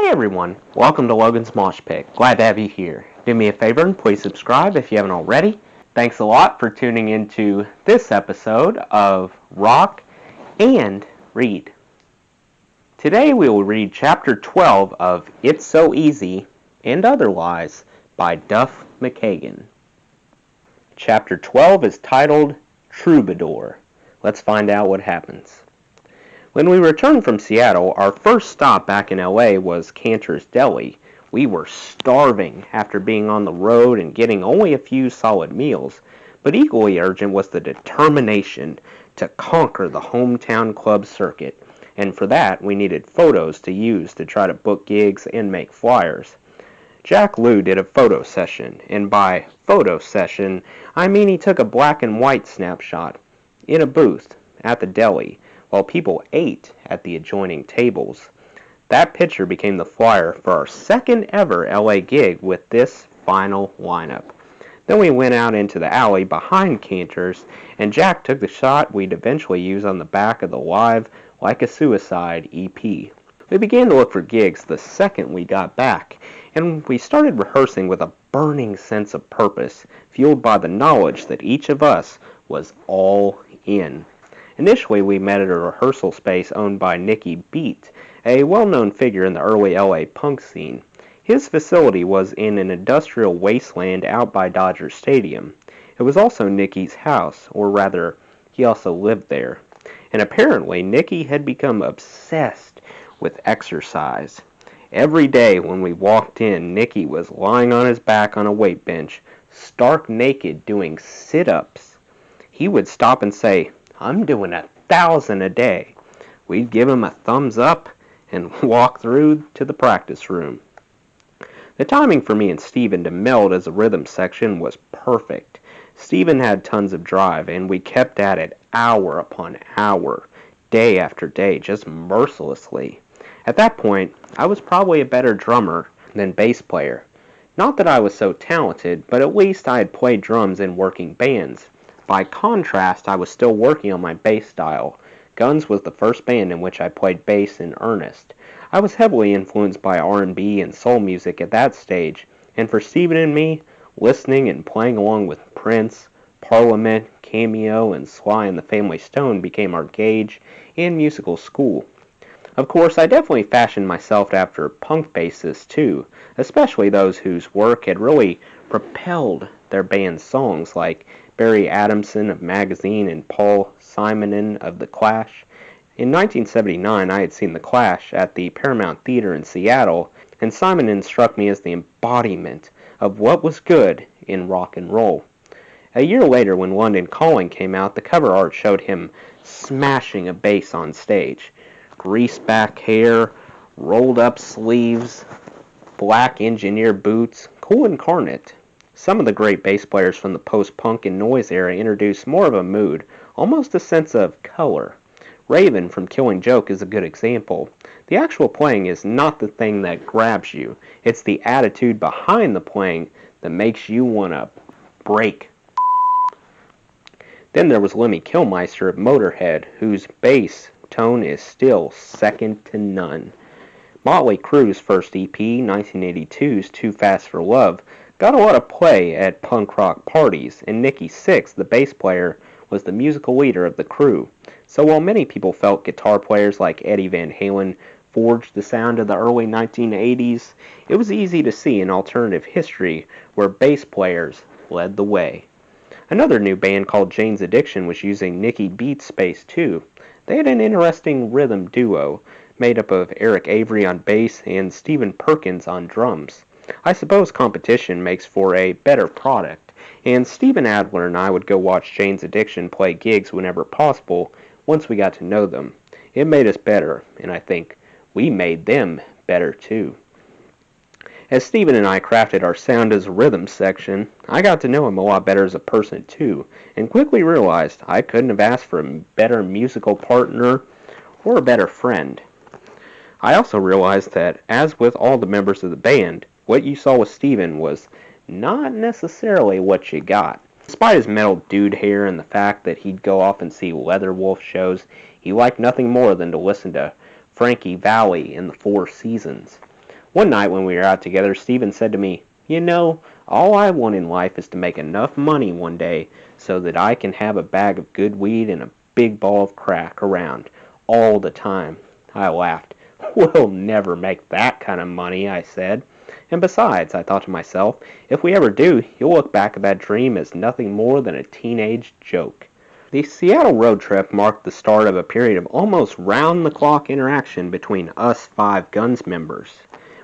Hey everyone, welcome to Logan's Mosh Pit. Glad to have you here. Do me a favor and please subscribe if you haven't already. Thanks a lot for tuning into this episode of Rock and Read. Today we will read Chapter 12 of It's So Easy and Other Lies by Duff, McKagan. Chapter 12 is titled Troubadour. Let's find out what happens. When we returned from Seattle, our first stop back in LA was Cantor's Deli. We were starving after being on the road and getting only a few solid meals, but equally urgent was the determination to conquer the hometown club circuit, and for that we needed photos to use to try to book gigs and make flyers. Jack Lew did a photo session, and by photo session, I mean he took a black and white snapshot in a booth at the deli, while people ate at the adjoining tables. That picture became the flyer for our second ever LA gig with this final lineup. Then we went out into the alley behind Cantor's, and Jack took the shot we'd eventually use on the back of the Live Like a Suicide EP. We began to look for gigs the second we got back, and we started rehearsing with a burning sense of purpose, fueled by the knowledge that each of us was all in. Initially, we met at a rehearsal space owned by Nicky Beat, a well-known figure in the early LA punk scene. His facility was in an industrial wasteland out by Dodger Stadium. It was also Nicky's house, or rather, he also lived there. And apparently, Nicky had become obsessed with exercise. Every day when we walked in, Nicky was lying on his back on a weight bench, stark naked, doing sit-ups. He would stop and say, "I'm doing 1,000 a day." We'd give him a thumbs up and walk through to the practice room. The timing for me and Steven to meld as a rhythm section was perfect. Steven had tons of drive, and we kept at it hour upon hour, day after day, just mercilessly. At that point, I was probably a better drummer than bass player. Not that I was so talented, but at least I had played drums in working bands. By contrast, I was still working on my bass style. Guns was the first band in which I played bass in earnest. I was heavily influenced by R&B and soul music at that stage, and for Steven and me, listening and playing along with Prince, Parliament, Cameo, and Sly and the Family Stone became our gauge and musical school. Of course, I definitely fashioned myself after punk bassists too, especially those whose work had really propelled their band's songs, like Barry Adamson of Magazine and Paul Simonon of The Clash. In 1979, I had seen The Clash at the Paramount Theater in Seattle, and Simonon struck me as the embodiment of what was good in rock and roll. A year later, when London Calling came out, the cover art showed him smashing a bass on stage. Greased back hair, rolled up sleeves, black engineer boots, cool incarnate. Some of the great bass players from the post-punk and noise era introduced more of a mood, almost a sense of color. Raven from Killing Joke is a good example. The actual playing is not the thing that grabs you. It's the attitude behind the playing that makes you want to break. Then there was Lemmy Kilmister of Motorhead, whose bass tone is still second to none. Motley Crue's first EP, 1982's Too Fast for Love, got a lot of play at punk rock parties, and Nikki Sixx, the bass player, was the musical leader of the crew. So while many people felt guitar players like Eddie Van Halen forged the sound of the early 1980s, it was easy to see an alternative history where bass players led the way. Another new band called Jane's Addiction was using Nicky Beat's bass too. They had an interesting rhythm duo, made up of Eric Avery on bass and Stephen Perkins on drums. I suppose competition makes for a better product, and Steven Adler and I would go watch Jane's Addiction play gigs whenever possible once we got to know them. It made us better, and I think we made them better too. As Steven and I crafted our sound as a rhythm section, I got to know him a lot better as a person too, and quickly realized I couldn't have asked for a better musical partner or a better friend. I also realized that, as with all the members of the band, what you saw with Steven was not necessarily what you got. Despite his metal dude hair and the fact that he'd go off and see Leatherwolf shows, he liked nothing more than to listen to Frankie Valli in the Four Seasons. One night when we were out together, Stephen said to me, "You know, all I want in life is to make enough money one day so that I can have a bag of good weed and a big ball of crack around all the time." I laughed. "We'll never make that kind of money," I said. "And besides," I thought to myself, "if we ever do, you'll look back at that dream as nothing more than a teenage joke." The Seattle road trip marked the start of a period of almost round-the-clock interaction between us 5 Guns members.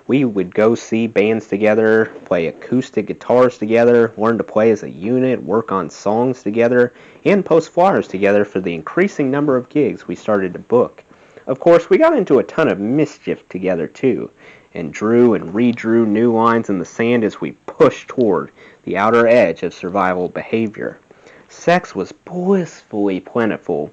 We would go see bands together, play acoustic guitars together, learn to play as a unit, work on songs together, and post flyers together for the increasing number of gigs we started to book. Of course, we got into a ton of mischief together, too, and drew and redrew new lines in the sand as we pushed toward the outer edge of survival behavior. Sex was blissfully plentiful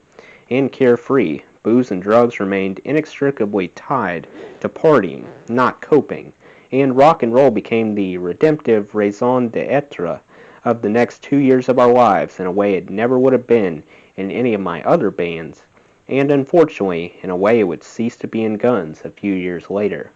and carefree. Booze and drugs remained inextricably tied to partying, not coping, and rock and roll became the redemptive raison d'etre of the next 2 years of our lives in a way it never would have been in any of my other bands, and unfortunately, in a way it would cease to be in Guns a few years later.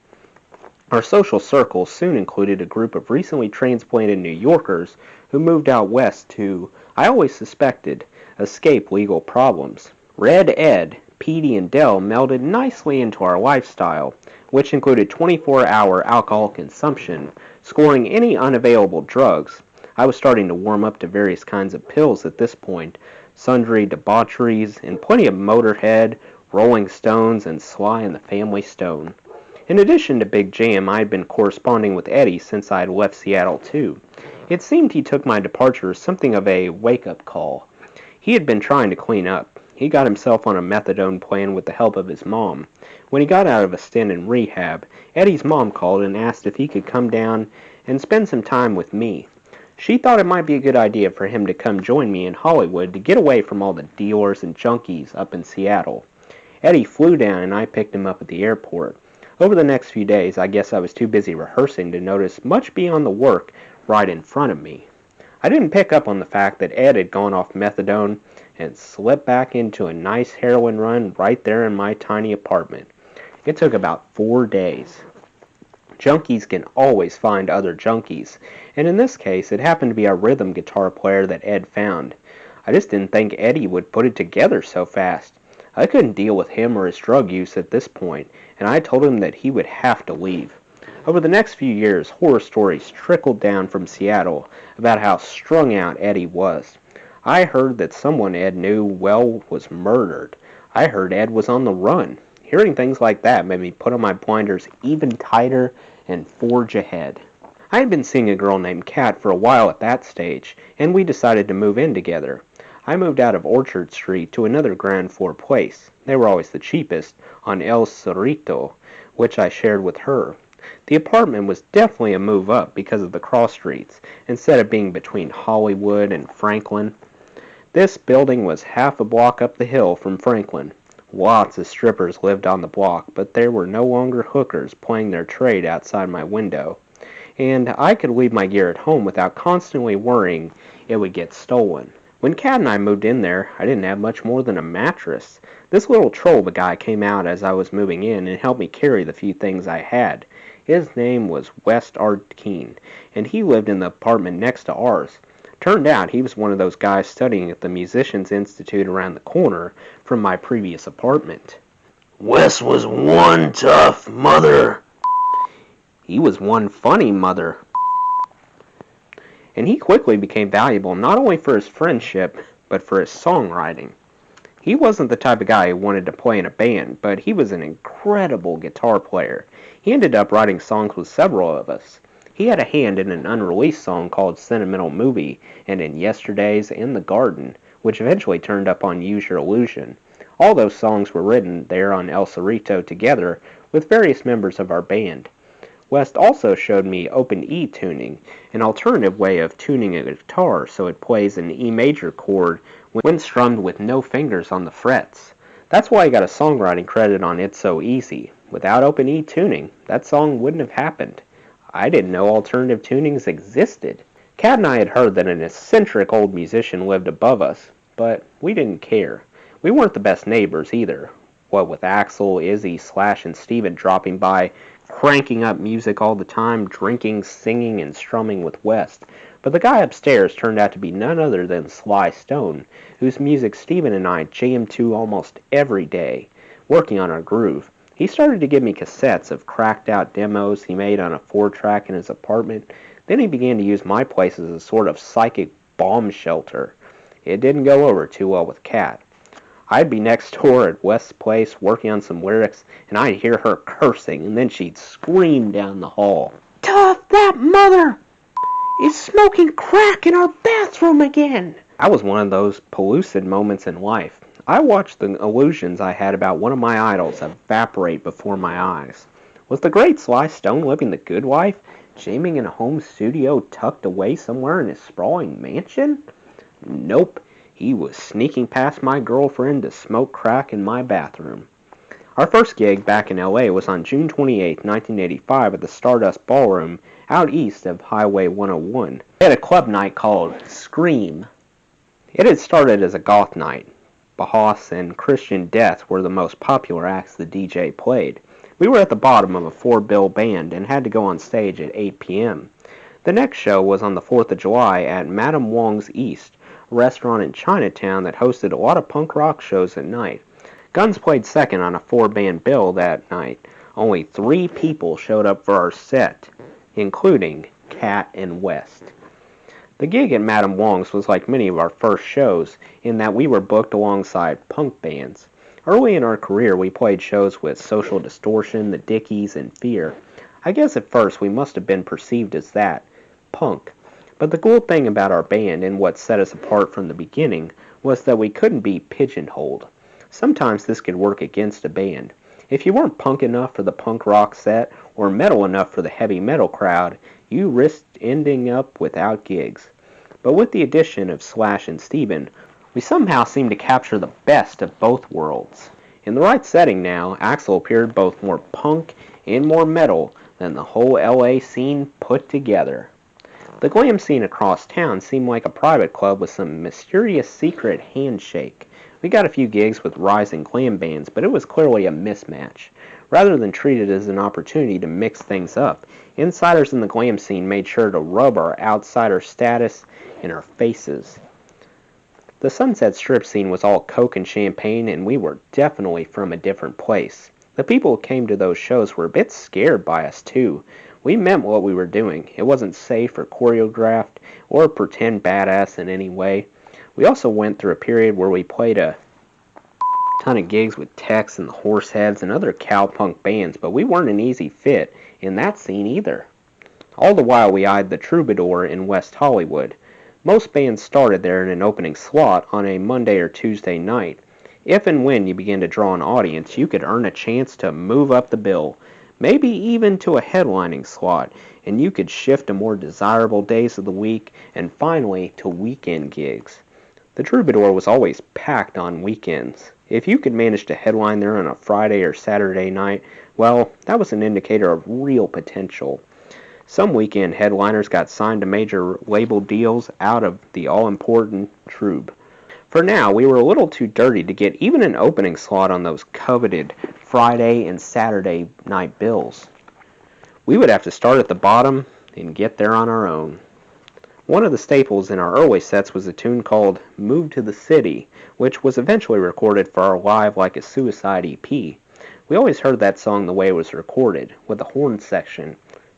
Our social circle soon included a group of recently transplanted New Yorkers who moved out west to, I always suspected, escape legal problems. Red Ed, Petey, and Dell melded nicely into our lifestyle, which included 24-hour alcohol consumption, scoring any unavailable drugs. I was starting to warm up to various kinds of pills at this point, sundry debaucheries, and plenty of Motorhead, Rolling Stones, and Sly and the Family Stone. In addition to Big Jam, I had been corresponding with Eddie since I had left Seattle too. It seemed he took my departure as something of a wake-up call. He had been trying to clean up. He got himself on a methadone plan with the help of his mom. When he got out of a stint in rehab, Eddie's mom called and asked if he could come down and spend some time with me. She thought it might be a good idea for him to come join me in Hollywood to get away from all the dealers and junkies up in Seattle. Eddie flew down and I picked him up at the airport. Over the next few days, I guess I was too busy rehearsing to notice much beyond the work right in front of me. I didn't pick up on the fact that Ed had gone off methadone and slipped back into a nice heroin run right there in my tiny apartment. It took about 4 days. Junkies can always find other junkies, and in this case, it happened to be a rhythm guitar player that Ed found. I just didn't think Eddie would put it together so fast. I couldn't deal with him or his drug use at this point, and I told him that he would have to leave. Over the next few years, horror stories trickled down from Seattle about how strung out Eddie was. I heard that someone Ed knew well was murdered. I heard Ed was on the run. Hearing things like that made me put on my blinders even tighter and forge ahead. I had been seeing a girl named Kat for a while at that stage, and we decided to move in together. I moved out of Orchard Street to another ground floor place. They were always the cheapest, on El Cerrito, which I shared with her. The apartment was definitely a move up because of the cross streets, instead of being between Hollywood and Franklin. This building was half a block up the hill from Franklin. Lots of strippers lived on the block, but there were no longer hookers playing their trade outside my window, and I could leave my gear at home without constantly worrying it would get stolen. When Kat and I moved in there, I didn't have much more than a mattress. This little troll of a guy came out as I was moving in and helped me carry the few things I had. His name was West Arkeen, and he lived in the apartment next to ours. Turned out he was one of those guys studying at the Musicians Institute around the corner from my previous apartment. Wes was one tough mother. He was one funny mother. And he quickly became valuable not only for his friendship, but for his songwriting. He wasn't the type of guy who wanted to play in a band, but he was an incredible guitar player. He ended up writing songs with several of us. He had a hand in an unreleased song called Sentimental Movie, and in Yesterdays and The Garden, which eventually turned up on Use Your Illusion. All those songs were written there on El Cerrito together with various members of our band. West also showed me open E tuning, an alternative way of tuning a guitar so it plays an E major chord when strummed with no fingers on the frets. That's why I got a songwriting credit on It's So Easy. Without open E tuning, that song wouldn't have happened. I didn't know alternative tunings existed. Kat and I had heard that an eccentric old musician lived above us, but we didn't care. We weren't the best neighbors either. What with Axel, Izzy, Slash, and Steven dropping by cranking up music all the time, drinking, singing, and strumming with West. But the guy upstairs turned out to be none other than Sly Stone, whose music Steven and I jammed to almost every day, working on our groove. He started to give me cassettes of cracked out demos he made on a 4-track in his apartment. Then he began to use my place as a sort of psychic bomb shelter. It didn't go over too well with Kat. I'd be next door at West's place working on some lyrics, and I'd hear her cursing, and then she'd scream down the hall. "Duff, that mother is smoking crack in our bathroom again!" That was one of those pellucid moments in life. I watched the illusions I had about one of my idols evaporate before my eyes. Was the great Sly Stone living the good life, jamming in a home studio tucked away somewhere in his sprawling mansion? Nope. He was sneaking past my girlfriend to smoke crack in my bathroom. Our first gig back in L.A. was on June 28, 1985 at the Stardust Ballroom out east of Highway 101. We had a club night called Scream. It had started as a goth night. Bauhaus and Christian Death were the most popular acts the DJ played. We were at the bottom of a 4-bill band and had to go on stage at 8 p.m. The next show was on the 4th of July at Madame Wong's East, a restaurant in Chinatown that hosted a lot of punk rock shows at night. Guns played second on a 4-band bill that night. Only 3 people showed up for our set, including Kat and West. The gig at Madame Wong's was like many of our first shows, in that we were booked alongside punk bands. Early in our career, we played shows with Social Distortion, the Dickies, and Fear. I guess at first we must have been perceived as that, punk. But the cool thing about our band, and what set us apart from the beginning, was that we couldn't be pigeonholed. Sometimes this could work against a band. If you weren't punk enough for the punk rock set, or metal enough for the heavy metal crowd, you risked ending up without gigs. But with the addition of Slash and Steven, we somehow seemed to capture the best of both worlds. In the right setting now, Axl appeared both more punk and more metal than the whole LA scene put together. The glam scene across town seemed like a private club with some mysterious secret handshake. We got a few gigs with rising glam bands, but it was clearly a mismatch. Rather than treat it as an opportunity to mix things up, insiders in the glam scene made sure to rub our outsider status in our faces. The Sunset Strip scene was all coke and champagne, and we were definitely from a different place. The people who came to those shows were a bit scared by us, too. We meant what we were doing. It wasn't safe or choreographed or pretend badass in any way. We also went through a period where we played a ton of gigs with Tex and the Horseheads and other cowpunk bands, but we weren't an easy fit in that scene either. All the while we eyed the Troubadour in West Hollywood. Most bands started there in an opening slot on a Monday or Tuesday night. If and when you began to draw an audience, you could earn a chance to move up the bill, maybe even to a headlining slot, and you could shift to more desirable days of the week, and finally to weekend gigs. The Troubadour was always packed on weekends. If you could manage to headline there on a Friday or Saturday night, well, that was an indicator of real potential. Some weekend headliners got signed to major label deals out of the all-important Troub. For now, we were a little too dirty to get even an opening slot on those coveted Friday and Saturday night bills. We would have to start at the bottom and get there on our own. One of the staples in our early sets was a tune called Move to the City, which was eventually recorded for our Live Like a Suicide EP. We always heard that song the way it was recorded, with a horn section.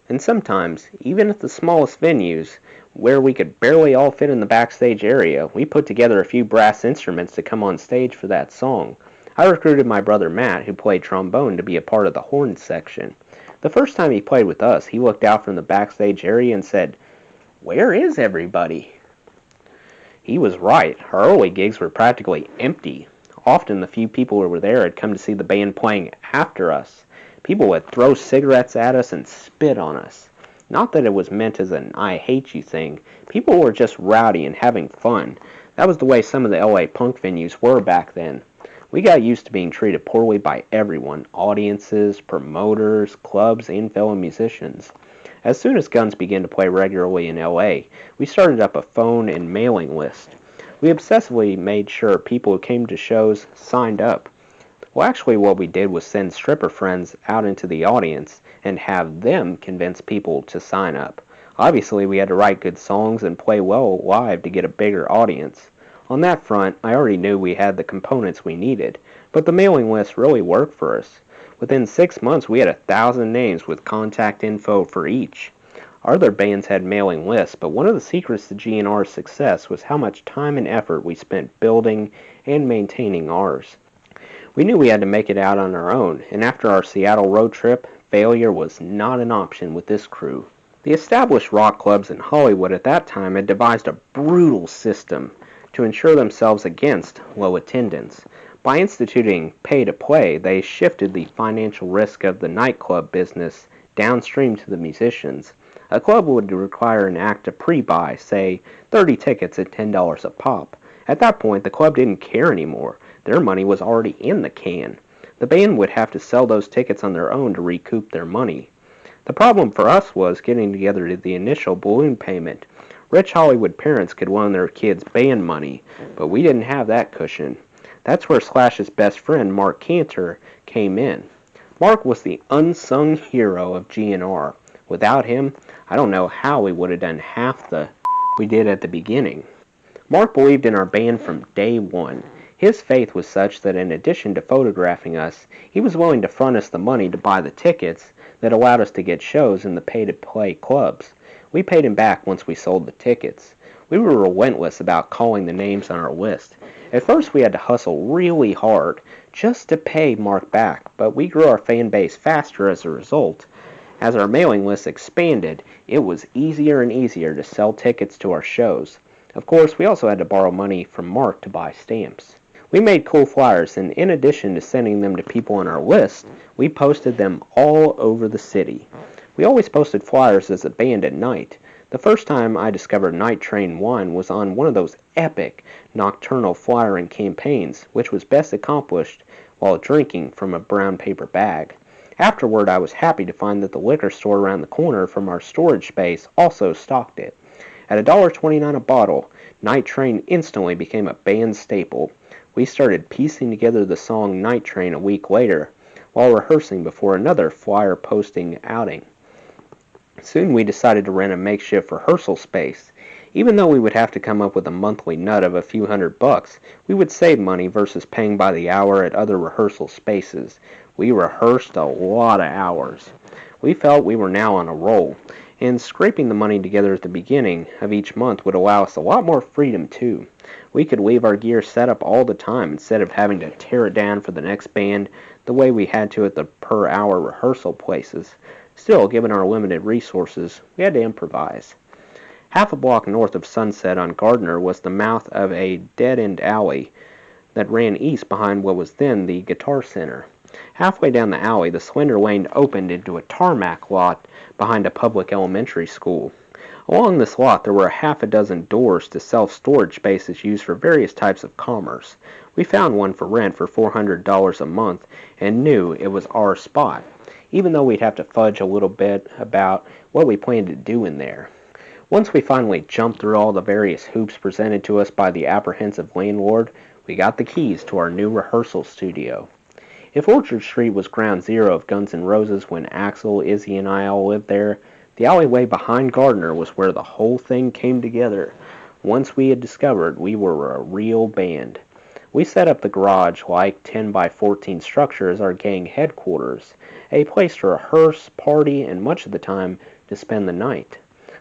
And sometimes, even at the smallest venues, where we could barely all fit in the backstage area, we put together a few brass instruments to come on stage for that song. I recruited my brother Matt, who played trombone, to be a part of the horn section. The first time he played with us, he looked out from the backstage area and said, "Where is everybody?" He was right. Our early gigs were practically empty. Often the few people who were there had come to see the band playing after us. People would throw cigarettes at us and spit on us. Not that it was meant as an I hate you thing. People were just rowdy and having fun. That was the way some of the LA punk venues were back then. We got used to being treated poorly by everyone, audiences, promoters, clubs, and fellow musicians. As soon as Guns began to play regularly in LA, we started up a phone and mailing list. We obsessively made sure people who came to shows signed up. Well, actually what we did was send stripper friends out into the audience and have them convince people to sign up. Obviously, we had to write good songs and play well live to get a bigger audience. On that front, I already knew we had the components we needed, but the mailing list really worked for us. Within 6 months, we had 1,000 names with contact info for each. Other bands had mailing lists, but one of the secrets to GNR's success was how much time and effort we spent building and maintaining ours. We knew we had to make it out on our own, and after our Seattle road trip, failure was not an option with this crew. The established rock clubs in Hollywood at that time had devised a brutal system to ensure themselves against low attendance. By instituting pay-to-play, they shifted the financial risk of the nightclub business downstream to the musicians. A club would require an act to pre-buy, say, 30 tickets at $10 a pop. At that point, the club didn't care anymore. Their money was already in the can. The band would have to sell those tickets on their own to recoup their money. The problem for us was getting together the initial balloon payment. Rich Hollywood parents could loan their kids band money, but we didn't have that cushion. That's where Slash's best friend, Mark Cantor, came in. Mark was the unsung hero of GNR. Without him, I don't know how we would have done half the we did at the beginning. Mark believed in our band from day one. His faith was such that in addition to photographing us, he was willing to front us the money to buy the tickets that allowed us to get shows in the pay-to-play clubs. We paid him back once we sold the tickets. We were relentless about calling the names on our list. At first we had to hustle really hard just to pay Mark back, but we grew our fan base faster as a result. As our mailing list expanded, it was easier and easier to sell tickets to our shows. Of course, we also had to borrow money from Mark to buy stamps. We made cool flyers, and in addition to sending them to people on our list, we posted them all over the city. We always posted flyers as a band at night. The first time I discovered Night Train 1 was on one of those epic nocturnal flyering campaigns, which was best accomplished while drinking from a brown paper bag. Afterward, I was happy to find that the liquor store around the corner from our storage space also stocked it. At $1.29 a bottle, Night Train instantly became a band staple. We started piecing together the song Night Train a week later, while rehearsing before another flyer posting outing. Soon we decided to rent a makeshift rehearsal space. Even though we would have to come up with a monthly nut of a few $100, we would save money versus paying by the hour at other rehearsal spaces. We rehearsed a lot of hours. We felt we were now on a roll, and scraping the money together at the beginning of each month would allow us a lot more freedom too. We could leave our gear set up all the time instead of having to tear it down for the next band the way we had to at the per-hour rehearsal places. Still, given our limited resources, we had to improvise. Half a block north of Sunset on Gardner was the mouth of a dead-end alley that ran east behind what was then the Guitar Center. Halfway down the alley, the slender lane opened into a tarmac lot behind a public elementary school. Along this lot, there were half a dozen doors to self-storage spaces used for various types of commerce. We found one for rent for $400 a month and knew it was our spot, even though we'd have to fudge a little bit about what we planned to do in there. Once we finally jumped through all the various hoops presented to us by the apprehensive landlord, we got the keys to our new rehearsal studio. If Orchard Street was ground zero of Guns N' Roses when Axl, Izzy, and I all lived there, the alleyway behind Gardner was where the whole thing came together. Once we had discovered we were a real band. We set up the garage-like 10 by 14 structure as our gang headquarters, a place to rehearse, party, and much of the time to spend the night.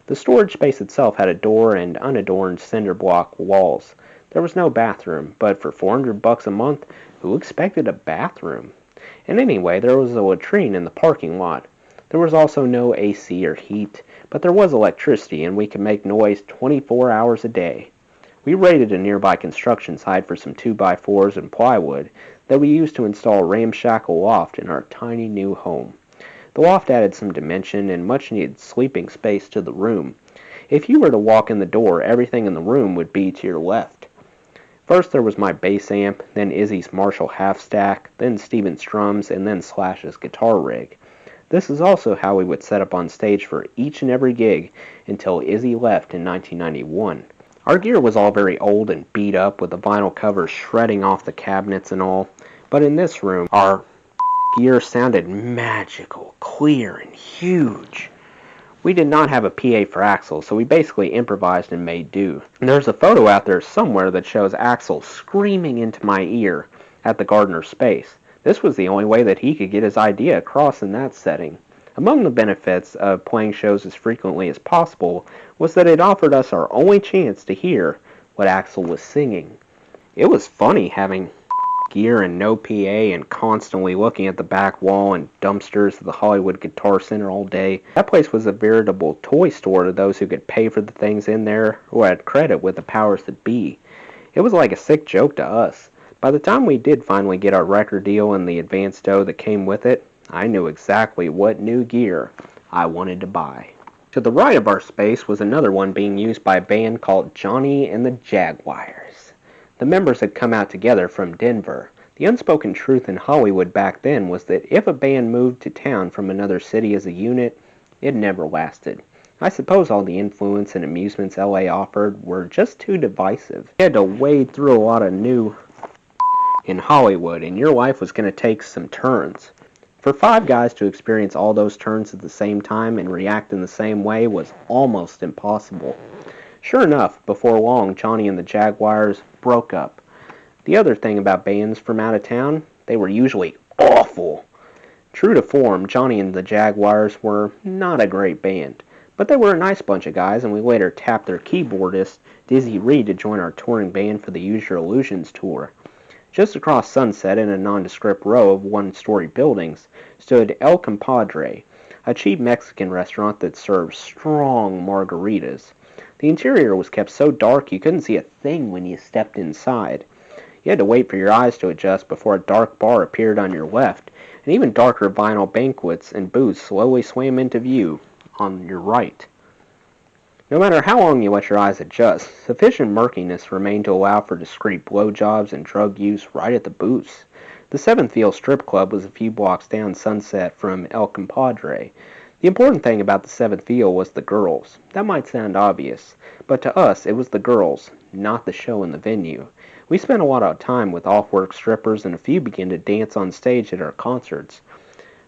The storage space itself had a door and unadorned cinder block walls. There was no bathroom, but for $400 a month, who expected a bathroom? And anyway, there was a latrine in the parking lot. There was also no AC or heat, but there was electricity, and we could make noise 24 hours a day. We raided a nearby construction site for some 2x4s and plywood that we used to install a ramshackle loft in our tiny new home. The loft added some dimension and much-needed sleeping space to the room. If you were to walk in the door, everything in the room would be to your left. First there was my bass amp, then Izzy's Marshall half-stack, then Steven's drums, and then Slash's guitar rig. This is also how we would set up on stage for each and every gig until Izzy left in 1991. Our gear was all very old and beat up with the vinyl covers shredding off the cabinets and all, but in this room, our gear sounded magical, clear, and huge. We did not have a PA for Axel, so we basically improvised and made do. And there's a photo out there somewhere that shows Axel screaming into my ear at the Gardner space. This was the only way that he could get his idea across in that setting. Among the benefits of playing shows as frequently as possible was that it offered us our only chance to hear what Axel was singing. It was funny having gear and no PA and constantly looking at the back wall and dumpsters of the Hollywood Guitar Center all day. That place was a veritable toy store to those who could pay for the things in there or had credit with the powers that be. It was like a sick joke to us. By the time we did finally get our record deal and the advance dough that came with it, I knew exactly what new gear I wanted to buy. To the right of our space was another one being used by a band called Johnny and the Jaguars. The members had come out together from Denver. The unspoken truth in Hollywood back then was that if a band moved to town from another city as a unit, it never lasted. I suppose all the influence and amusements LA offered were just too divisive. You had to wade through a lot of new in Hollywood, and your life was going to take some turns. For 5 guys to experience all those turns at the same time and react in the same way was almost impossible. Sure enough, before long, Johnny and the Jaguars broke up. The other thing about bands from out of town, they were usually awful. True to form, Johnny and the Jaguars were not a great band, but they were a nice bunch of guys, and we later tapped their keyboardist, Dizzy Reed, to join our touring band for the Use Your Illusions tour. Just across Sunset, in a nondescript row of one-story buildings, stood El Compadre, a cheap Mexican restaurant that served strong margaritas. The interior was kept so dark you couldn't see a thing when you stepped inside. You had to wait for your eyes to adjust before a dark bar appeared on your left, and even darker vinyl banquets and booths slowly swam into view on your right. No matter how long you let your eyes adjust, sufficient murkiness remained to allow for discreet blowjobs and drug use right at the booths. The Seventh Field Strip Club was a few blocks down Sunset from El Compadre. The important thing about the Seventh Field was the girls. That might sound obvious, but to us it was the girls, not the show and the venue. We spent a lot of time with off-work strippers, and a few began to dance on stage at our concerts.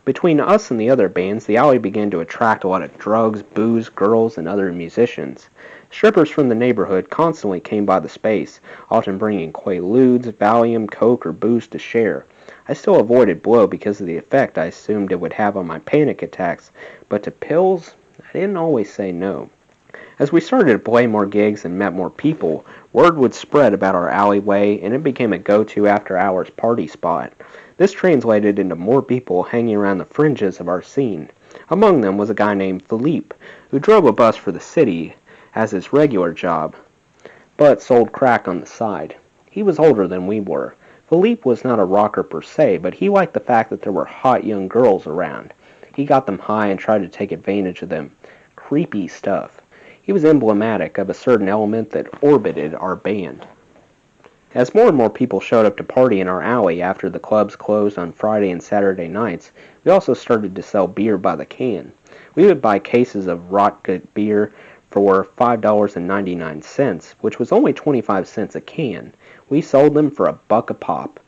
Between us and the other bands, the alley began to attract a lot of drugs, booze, girls, and other musicians. Strippers from the neighborhood constantly came by the space, often bringing Quaaludes, Valium, Coke, or booze to share. I still avoided blow because of the effect I assumed it would have on my panic attacks, but to pills, I didn't always say no. As we started to play more gigs and met more people, word would spread about our alleyway, and it became a go-to after-hours party spot. This translated into more people hanging around the fringes of our scene. Among them was a guy named Philippe, who drove a bus for the city as his regular job, but sold crack on the side. He was older than we were. Philippe was not a rocker per se, but he liked the fact that there were hot young girls around. He got them high and tried to take advantage of them. Creepy stuff. He was emblematic of a certain element that orbited our band. As more and more people showed up to party in our alley after the clubs closed on Friday and Saturday nights, we also started to sell beer by the can. We would buy cases of rot gut beer for $5.99, which was only 25 cents a can. We sold them for $1 a pop.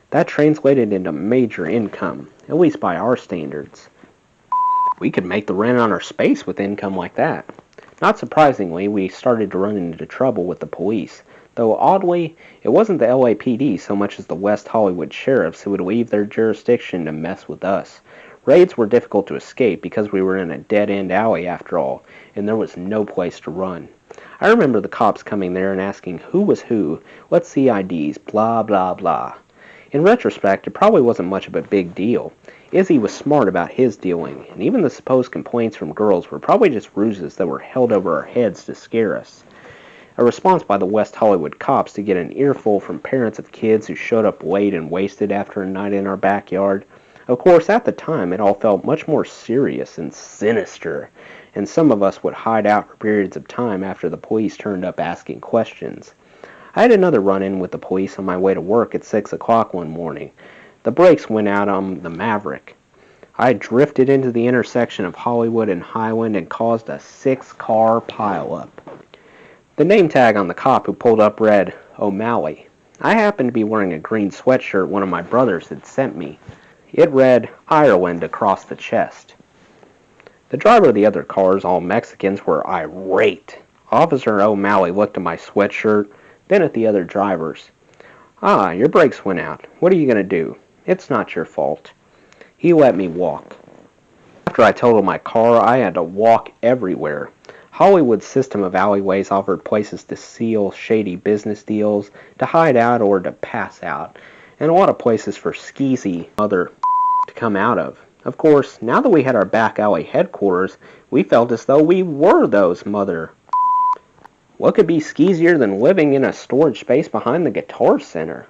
That translated into major income, at least by our standards. We could make the rent on our space with income like that. Not surprisingly, we started to run into trouble with the police, though oddly, it wasn't the LAPD so much as the West Hollywood sheriffs who would leave their jurisdiction to mess with us. Raids were difficult to escape because we were in a dead-end alley after all, and there was no place to run. I remember the cops coming there and asking who was who, let's see IDs, blah blah blah. In retrospect, it probably wasn't much of a big deal. Izzy was smart about his dealing, and even the supposed complaints from girls were probably just ruses that were held over our heads to scare us. A response by the West Hollywood cops to get an earful from parents of kids who showed up late and wasted after a night in our backyard. Of course, at the time, it all felt much more serious and sinister, and some of us would hide out for periods of time after the police turned up asking questions. I had another run-in with the police on my way to work at 6 o'clock one morning. The brakes went out on the Maverick. I drifted into the intersection of Hollywood and Highland and caused a 6-car pileup. The name tag on the cop who pulled up read, O'Malley. I happened to be wearing a green sweatshirt one of my brothers had sent me. It read Ireland across the chest. The driver of the other cars, all Mexicans, were irate. Officer O'Malley looked at my sweatshirt, then at the other drivers. "Ah, your brakes went out. What are you going to do? It's not your fault." He let me walk. After I totaled my car, I had to walk everywhere. Hollywood's system of alleyways offered places to seal shady business deals, to hide out, or to pass out, and a lot of places for skeezy mother to come out of. Of course, now that we had our back alley headquarters, we felt as though we were those mother. What could be skeezier than living in a storage space behind the Guitar Center?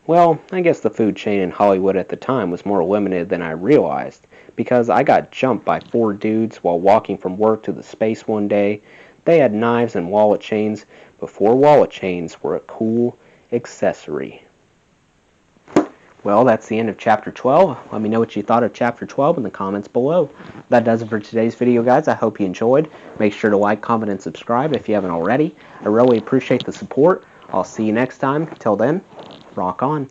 Well, I guess the food chain in Hollywood at the time was more limited than I realized, because I got jumped by 4 dudes while walking from work to the space one day. They had knives and wallet chains before wallet chains were a cool accessory. Well, that's the end of Chapter 12. Let me know what you thought of Chapter 12 in the comments below. That does it for today's video, guys. I hope you enjoyed. Make sure to like, comment, and subscribe if you haven't already. I really appreciate the support. I'll see you next time. Till then, rock on.